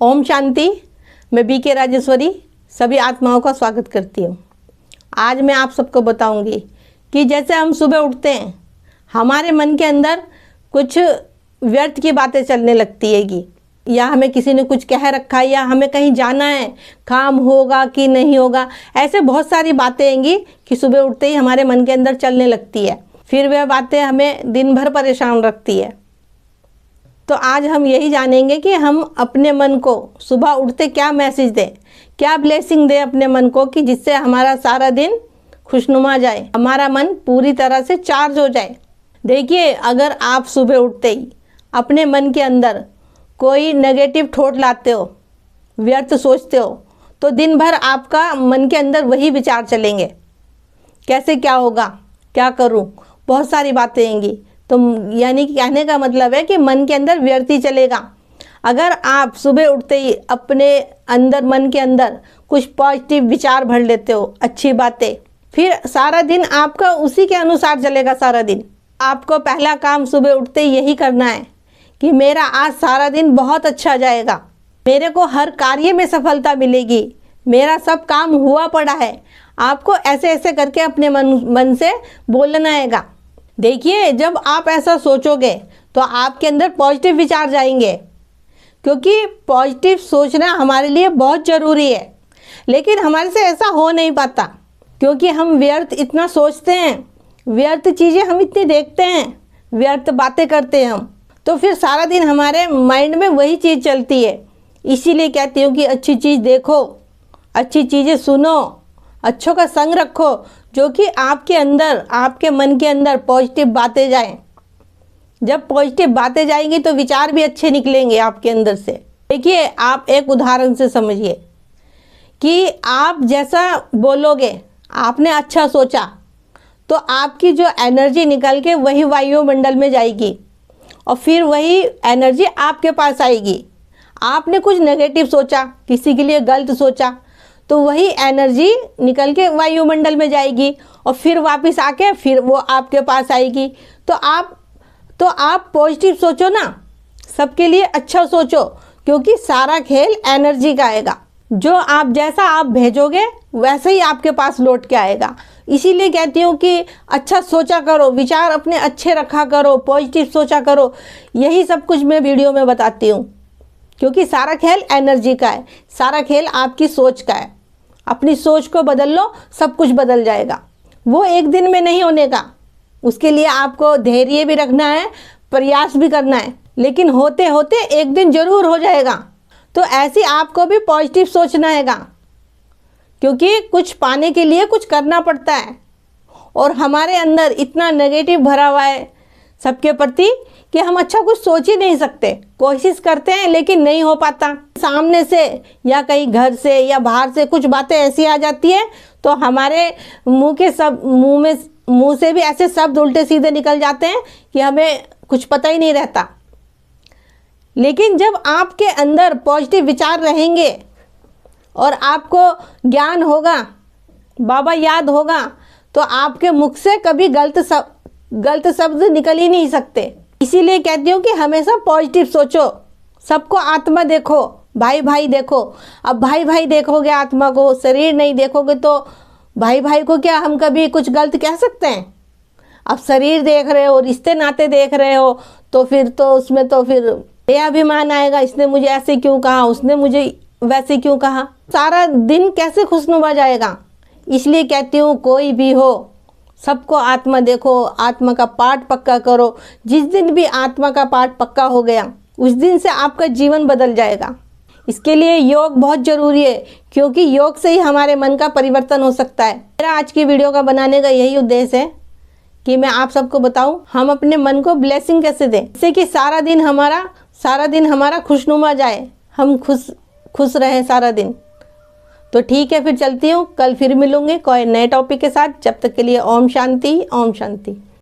ओम शांति। मैं बीके राजेश्वरी सभी आत्माओं का स्वागत करती हूँ। आज मैं आप सबको बताऊंगी कि जैसे हम सुबह उठते हैं, हमारे मन के अंदर कुछ व्यर्थ की बातें चलने लगती है या हमें किसी ने कुछ कह रखा है या हमें कहीं जाना है, काम होगा कि नहीं होगा, ऐसे बहुत सारी बातें आएंगी कि सुबह उठते ही हमारे मन के अंदर चलने लगती है। फिर वह बातें हमें दिन भर परेशान रखती है। तो आज हम यही जानेंगे कि हम अपने मन को सुबह उठते क्या मैसेज दें, क्या ब्लेसिंग दें अपने मन को कि जिससे हमारा सारा दिन खुशनुमा जाए, हमारा मन पूरी तरह से चार्ज हो जाए। देखिए, अगर आप सुबह उठते ही अपने मन के अंदर कोई नेगेटिव थॉट लाते हो, व्यर्थ सोचते हो, तो दिन भर आपका मन के अंदर वही विचार चलेंगे। कैसे क्या होगा, क्या करूं, बहुत सारी बातें आएंगी। तो यानी कि कहने का मतलब है कि मन के अंदर व्यर्थ ही चलेगा। अगर आप सुबह उठते ही अपने अंदर मन के अंदर कुछ पॉजिटिव विचार भर लेते हो, अच्छी बातें, फिर सारा दिन आपका उसी के अनुसार चलेगा। सारा दिन आपको पहला काम सुबह उठते ही यही करना है कि मेरा आज सारा दिन बहुत अच्छा जाएगा, मेरे को हर कार्य में सफलता मिलेगी, मेरा सब काम हुआ पड़ा है। आपको ऐसे ऐसे करके अपने मन से बोलना आएगा। देखिए, जब आप ऐसा सोचोगे तो आपके अंदर पॉजिटिव विचार जाएंगे, क्योंकि पॉजिटिव सोचना हमारे लिए बहुत ज़रूरी है। लेकिन हमारे से ऐसा हो नहीं पाता, क्योंकि हम व्यर्थ इतना सोचते हैं, व्यर्थ चीज़ें हम इतनी देखते हैं, व्यर्थ बातें करते हैं हम, तो फिर सारा दिन हमारे माइंड में वही चीज़ चलती है। इसीलिए कहती हूँ कि अच्छी चीज़ देखो, अच्छी चीज़ें सुनो, अच्छों का संग रखो, जो कि आपके अंदर, आपके मन के अंदर पॉजिटिव बातें जाएं। जब पॉजिटिव बातें जाएंगी तो विचार भी अच्छे निकलेंगे आपके अंदर से। देखिए, आप एक उदाहरण से समझिए कि आप जैसा बोलोगे, आपने अच्छा सोचा, तो आपकी जो एनर्जी निकल के वही वायुमंडल में जाएगी और फिर वही एनर्जी आपके पास आएगी। आपने कुछ नेगेटिव सोचा, किसी के लिए गलत सोचा, तो वही एनर्जी निकल के वायुमंडल में जाएगी और फिर वापस आके फिर वो आपके पास आएगी। तो आप पॉजिटिव सोचो ना, सबके लिए अच्छा सोचो, क्योंकि सारा खेल एनर्जी का आएगा। जो आप जैसा आप भेजोगे वैसे ही आपके पास लौट के आएगा। इसीलिए कहती हूँ कि अच्छा सोचा करो, विचार अपने अच्छे रखा करो, पॉजिटिव सोचा करो। यही सब कुछ मैं वीडियो में बताती हूँ, क्योंकि सारा खेल एनर्जी का है, सारा खेल आपकी सोच का है। अपनी सोच को बदल लो, सब कुछ बदल जाएगा। वो एक दिन में नहीं होने का, उसके लिए आपको धैर्य भी रखना है, प्रयास भी करना है, लेकिन होते होते एक दिन जरूर हो जाएगा। तो ऐसे आपको भी पॉजिटिव सोचना हैगा, क्योंकि कुछ पाने के लिए कुछ करना पड़ता है। और हमारे अंदर इतना नेगेटिव भरा हुआ है सबके प्रति कि हम अच्छा कुछ सोच ही नहीं सकते। कोशिश करते हैं लेकिन नहीं हो पाता। सामने से या कहीं घर से या बाहर से कुछ बातें ऐसी आ जाती है तो हमारे मुंह से भी ऐसे शब्द उल्टे सीधे निकल जाते हैं कि हमें कुछ पता ही नहीं रहता। लेकिन जब आपके अंदर पॉजिटिव विचार रहेंगे और आपको ज्ञान होगा, बाबा याद होगा, तो आपके मुख से कभी गलत शब्द निकल ही नहीं सकते। इसीलिए कहती हूँ कि हमेशा पॉजिटिव सोचो, सबको आत्मा देखो, भाई भाई देखो। अब भाई भाई देखोगे आत्मा को, शरीर नहीं देखोगे तो भाई भाई को क्या हम कभी कुछ गलत कह सकते हैं? अब शरीर देख रहे हो, रिश्ते नाते देख रहे हो, तो फिर तो उसमें तो फिर अभिमान आएगा, इसने मुझे ऐसे क्यों कहा, उसने मुझे वैसे क्यों कहा। सारा दिन कैसे खुशनुमा जाएगा। इसलिए कहती हूँ कोई भी हो, सबको आत्मा देखो, आत्मा का पाठ पक्का करो। जिस दिन भी आत्मा का पाठ पक्का हो गया, उस दिन से आपका जीवन बदल जाएगा। इसके लिए योग बहुत ज़रूरी है, क्योंकि योग से ही हमारे मन का परिवर्तन हो सकता है। मेरा आज की वीडियो का बनाने का यही उद्देश्य है कि मैं आप सबको बताऊं हम अपने मन को ब्लेसिंग कैसे दें, जिससे कि सारा दिन हमारा खुशनुमा जाए, हम खुश रहें सारा दिन। तो ठीक है, फिर चलती हूँ, कल फिर मिलूंगी कोई नए टॉपिक के साथ। जब तक के लिए ओम शांति, ओम शांति।